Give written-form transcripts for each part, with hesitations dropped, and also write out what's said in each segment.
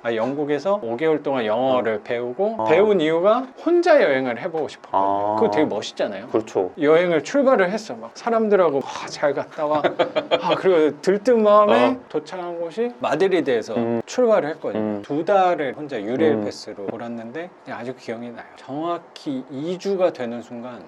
영국에서 5개월 동안 영어를 배우고 배운 이유가 혼자 여행을 해보고 싶었거든요. 그거 되게 멋있잖아요. 그렇죠. 여행을 출발을 했어. 막 사람들하고 잘 갔다 와. 그리고 들뜬 마음에 도착한 곳이 마드리드에서 출발을 했거든요. 2달을 혼자 유레일 패스로 돌았는데 아주 기억이 나요. 정확히 2주가 되는 순간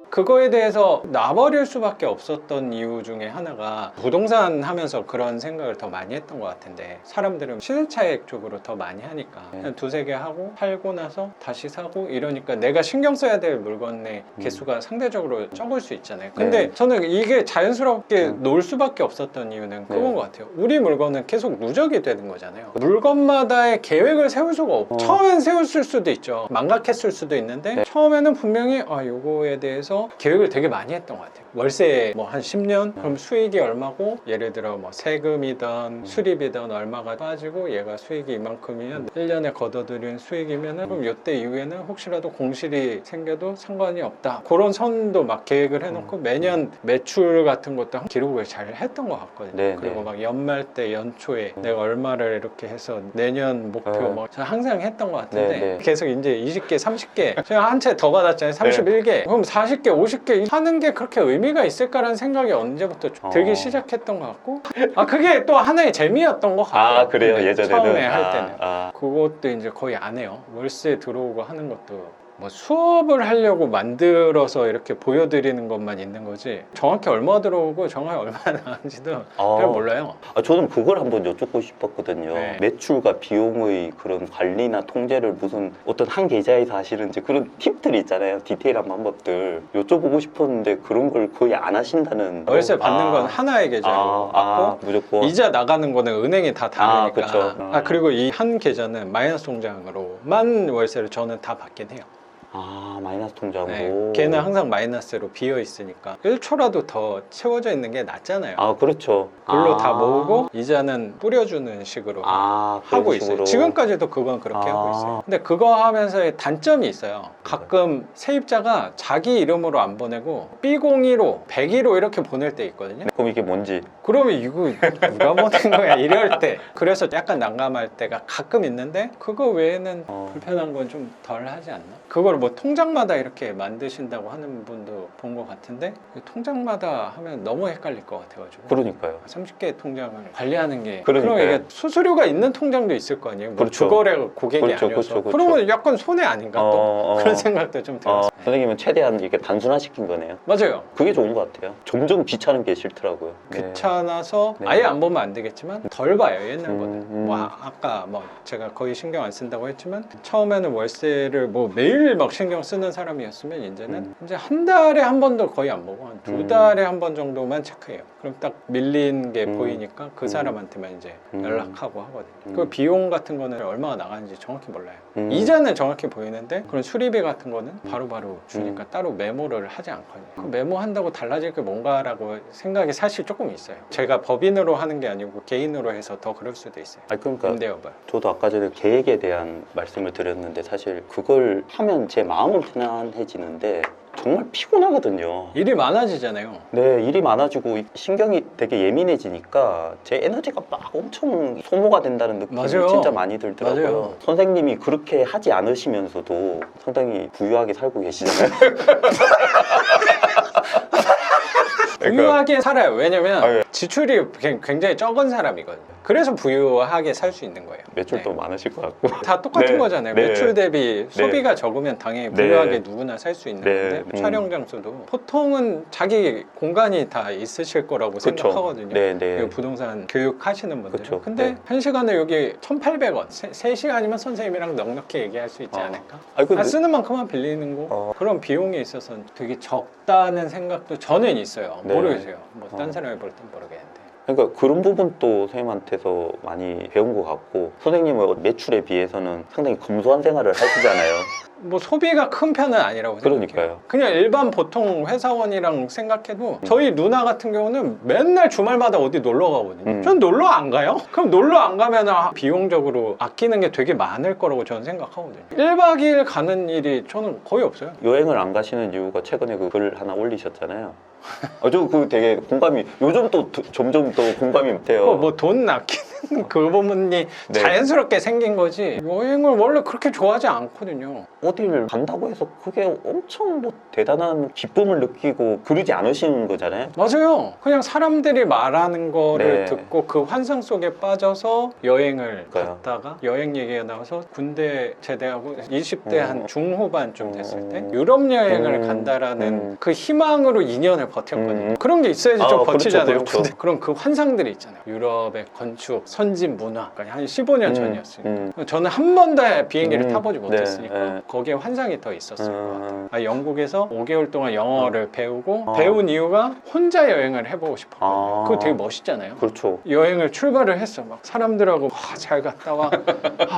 그거에 대해서 놔버릴 수밖에 없었던 이유 중에 하나가 부동산 하면서 그런 생각을 더 많이 했던 것 같은데 사람들은 시세차익 쪽으로 더 많이 하니까 그냥 두세 개 하고 팔고 나서 다시 사고 이러니까 내가 신경 써야 될 물건의 개수가 상대적으로 적을 수 있잖아요. 근데 저는 이게 자연스럽게 놓을 수밖에 없었던 이유는 그건 것 같아요. 우리 물건은 계속 누적이 되는 거잖아요. 물건마다의 계획을 세울 수가 없고 처음엔 세웠을 수도 있죠. 망각했을 수도 있는데 처음에는 분명히 요거에 대해서 계획을 되게 많이 했던 것 같아요. 월세 뭐 한 10년? 그럼 수익이 얼마고 예를 들어 뭐 세금이든 수리비든 얼마가 빠지고 얘가 수익이 이만큼이면 1년에 걷어들인 수익이면은 그럼 이때 이후에는 혹시라도 공실이 생겨도 상관이 없다. 그런 선도 막 계획을 해놓고 매년 매출 같은 것도 기록을 잘 했던 것 같거든요. 그리고 막 연말 때 연초에 내가 얼마를 이렇게 해서 내년 목표 뭐 저는 항상 했던 것 같은데 계속 이제 20개, 30개 제가 한 채 더 받았잖아요. 31개. 그럼 40개, 50개 하는 게 그렇게 의미가 있을까라는 생각이 언제부터 들기 시작했던 것 같고 그게 또 하나의 재미였던 것 같아요. 그래요? 예전에는? 처음에 할 때는 그것도 이제 거의 안 해요. 월세 들어오고 하는 것도 뭐 수업을 하려고 만들어서 이렇게 보여드리는 것만 있는 거지 정확히 얼마 들어오고 정확히 얼마 나가는지도 잘 몰라요. 저는 그걸 한번 여쭙고 싶었거든요. 매출과 비용의 그런 관리나 통제를 무슨 어떤 한 계좌에서 하시는지 그런 팁들이 있잖아요. 디테일한 방법들 여쭤보고 싶었는데 그런 걸 거의 안 하신다는. 월세 받는 건 하나의 계좌로 받고 무조건 이자 나가는 거는 은행이 다 다르니까. 그쵸. 그리고 이 한 계좌는 마이너스 통장으로만 월세를 저는 다 받긴 해요. 마이너스 통장으로. 걔는 항상 마이너스로 비어 있으니까 1초라도 더 채워져 있는 게 낫잖아요. 그렇죠. 글로 다 모으고 이자는 뿌려주는 식으로 하고 있어요. 지금까지도 그건 그렇게 하고 있어요. 근데 그거 하면서의 단점이 있어요. 가끔 세입자가 자기 이름으로 안 보내고 B02로 102로 이렇게 보낼 때 있거든요. 그럼 이게 뭔지? 그러면 이거 누가 보낸 거야 이럴 때. 그래서 약간 난감할 때가 가끔 있는데 그거 외에는 불편한 건 좀 덜 하지 않나? 그걸 뭐 통장마다 이렇게 만드신다고 하는 분도 본 것 같은데 통장마다 하면 너무 헷갈릴 것 같아가지고. 그러니까요. 30개 통장을 관리하는 게 그러니까요. 그럼 이게 수수료가 있는 통장도 있을 거 아니에요. 뭐 주거래 고객이 아니어서. 그러면 약간 손해 아닌가 또 그런 생각도 좀 들었어요. 선생님은 최대한 이렇게 단순화시킨 거네요. 맞아요. 그게 좋은 것 같아요. 점점 귀찮은 게 싫더라고요. 귀찮아서 아예 안 보면 안 되겠지만 덜 봐요 옛날보다. 뭐 아까 뭐 제가 거의 신경 안 쓴다고 했지만 처음에는 월세를 뭐 매일 막 신경 쓰는 사람이었으면 이제는 이제 한 달에 한 번도 거의 안 보고 한 2달에 한 번 정도만 체크해요. 그럼 딱 밀린 게 보이니까 그 사람한테만 이제 연락하고 하거든요. 그 비용 같은 거는 얼마가 나가는지 정확히 몰라요. 이자는 정확히 보이는데 그런 수리비 같은 거는 바로바로 주니까 따로 메모를 하지 않거든요. 그 메모한다고 달라질 게 뭔가라고 생각이 사실 조금 있어요. 제가 법인으로 하는 게 아니고 개인으로 해서 더 그럴 수도 있어요. 그러니까 임대업을. 저도 아까 전에 계획에 대한 말씀을 드렸는데 사실 그걸 하면 제 마음은 편안해지는데 정말 피곤하거든요. 일이 많아지잖아요. 네, 일이 많아지고 신경이 되게 예민해지니까 제 에너지가 막 엄청 소모가 된다는 느낌이 맞아요. 진짜 많이 들더라고요. 맞아요. 선생님이 그렇게 하지 않으시면서도 상당히 부유하게 살고 계시잖아요. 부유하게 살아요. 왜냐면 지출이 굉장히 적은 사람이거든요. 그래서 부유하게 살 수 있는 거예요. 매출도 많으실 것 같고 다 똑같은 거잖아요. 매출 대비 소비가 적으면 당연히 부유하게 누구나 살 수 있는 건데 촬영 장소도 보통은 자기 공간이 다 있으실 거라고 생각하거든요. 부동산 교육하시는 분들은. 근데 한 시간에 여기 1,800원 3시간이면 선생님이랑 넉넉히 얘기할 수 있지 않을까? 쓰는 만큼만 빌리는 거 그런 비용에 있어서는 되게 적다는 생각도 저는 있어요. 모르겠어요. 뭐 딴 사람이 볼 땐 모르겠는데. 그러니까 그런 부분도 선생님한테서 많이 배운 것 같고 생님은 매출에 비해서는 상당히 검소한 생활을 하시잖아요. 뭐 소비가 큰 편은 아니라고 생각해요. 그러니까요. 그냥 일반 보통 회사원이랑 생각해도 저희 누나 같은 경우는 맨날 주말마다 어디 놀러 가거든요. 전 놀러 안 가요? 그럼 놀러 안 가면 비용적으로 아끼는 게 되게 많을 거라고 저는 생각하거든요. 1박 2일 가는 일이 저는 거의 없어요. 여행을 안 가시는 이유가 최근에 그 글 하나 올리셨잖아요. 저 그 되게 공감이 요즘 또 점점 더 공감이 돼요. 뭐 돈 아끼는 그 부분이 네. 자연스럽게 생긴 거지 여행을 원래 그렇게 좋아하지 않거든요. 어디를 간다고 해서 그게 엄청 뭐 대단한 기쁨을 느끼고 그러지 않으시는 거잖아요. 맞아요. 그냥 사람들이 말하는 거를 네. 듣고 그 환상 속에 빠져서 여행을 그러니까요. 갔다가 여행 얘기가 나와서 군대 제대하고 20대 한 중후반쯤 됐을 때 음. 유럽 여행을 간다라는 그 희망으로 2년을 버텼거든요. 그런 게 있어야지 좀 그렇죠, 버티잖아요. 그렇죠. 근데 그런 그 환상들이 있잖아요. 유럽의 건축, 선진 문화. 그러니까 한 15년 전이었으니까. 저는 한 번도 비행기를 타보지 못했으니까 네. 거기에 환상이 더 있었을 것 같아요. 음. 영국에서 5개월 동안 영어를 배우고 배운 이유가 혼자 여행을 해보고 싶었거든요. 그거 되게 멋있잖아요. 그렇죠. 여행을 출발을 했어. 막 사람들하고 잘 갔다 와.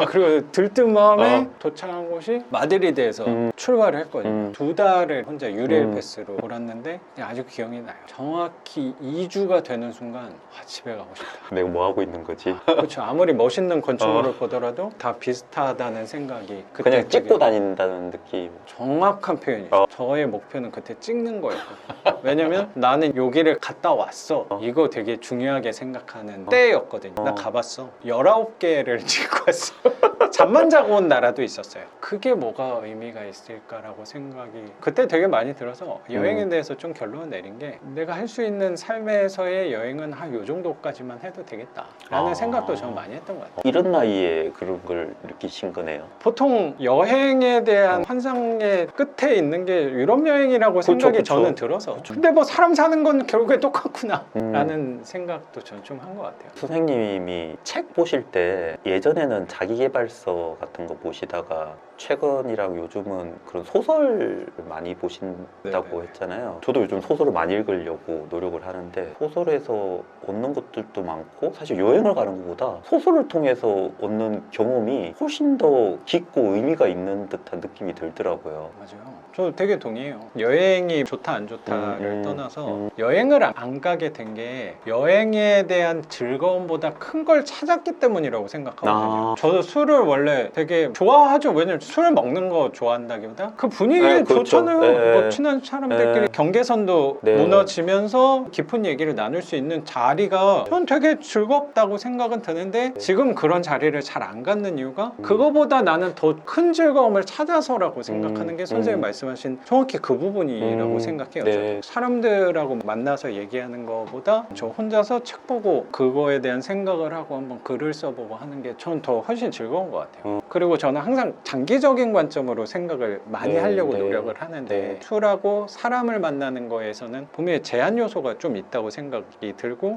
그리고 들뜬 마음에 도착한 곳이 마드리드에서 출발을 했거든요. 2달을 혼자 유레일 패스로 돌았는데 아주 기억이 나요. 정확히 2주가 되는 순간 집에 가고 싶다. 내가 뭐 하고 있는 거지? 그렇죠. 아무리 멋있는 건축물을 보더라도 다 비슷하다는 생각이 그때 그냥 찍고 되게 다닌다는 느낌. 정확한 표현이에요. 저의 목표는 그때 찍는 거였거든요. 왜냐면 나는 여기를 갔다 왔어. 이거 되게 중요하게 생각하는 때였거든요. 나 가봤어. 19개를 찍고 왔어. 잠만 자고 온 나라도 있었어요. 그게 뭐가 의미가 있을까라고 생각이 그때 되게 많이 들어서 여행에 대해서 좀 결론을 내린 게 내가 할 수 있는 삶에서의 여행은 한 요 정도까지만 해도 되겠다라는 생각도 저는 많이 했던 것 같아요. 이런 나이에 그런 걸 느끼신 거네요. 보통 여행에 대한 환상의 끝에 있는 게 유럽 여행이라고 생각이 그쵸. 저는 들어서 근데 뭐 사람 사는 건 결국에 똑같구나 라는 생각도 저는 좀 한 것 같아요. 선생님이 책 보실 때 예전에는 자기계발서 같은 거 보시다가 최근이랑 요즘은 그런 소설 많이 보신다고 네네. 했잖아요. 저도 요즘 소설을 많이 읽으려고 노력을 하는데 소설에서 얻는 것들도 많고 사실 여행을 가는 것보다 소설을 통해서 얻는 경험이 훨씬 더 깊고 의미가 있는 듯한 느낌이 들더라고요. 맞아요. 저 되게 동의해요. 여행이 좋다 안 좋다를 떠나서 여행을 안 가게 된 게 여행에 대한 즐거움보다 큰 걸 찾았기 때문이라고 생각하거든요. 저도 술을 원래 되게 좋아하죠. 왜냐면 술을 먹는 거 좋아한다기보다 그 분위기 네, 그렇죠. 좋잖아요. 네. 뭐 친한 사람들끼리 네. 경계선도 네. 무너지면서 깊은 얘기를 나눌 수 있는 자리가 전 되게 즐겁다고 생각은 드는데 지금 그런 자리를 잘 안 갖는 이유가 그거보다 나는 더 큰 즐거움을 찾아서라고 생각하는 게 선생님 말씀하신 정확히 그 부분이라고 생각해요. 네. 저도. 사람들하고 만나서 얘기하는 것보다 저 혼자서 책 보고 그거에 대한 생각을 하고 한번 글을 써보고 하는 게 전 더 훨씬 즐거운 것 같아요. 그리고 저는 항상 장기적인 관점으로 생각을 많이 네, 하려고 네. 노력을 하는데 네. 술하고 사람을 만나는 거에서는 분명히 제한 요소가 좀 있다고 생각이 들고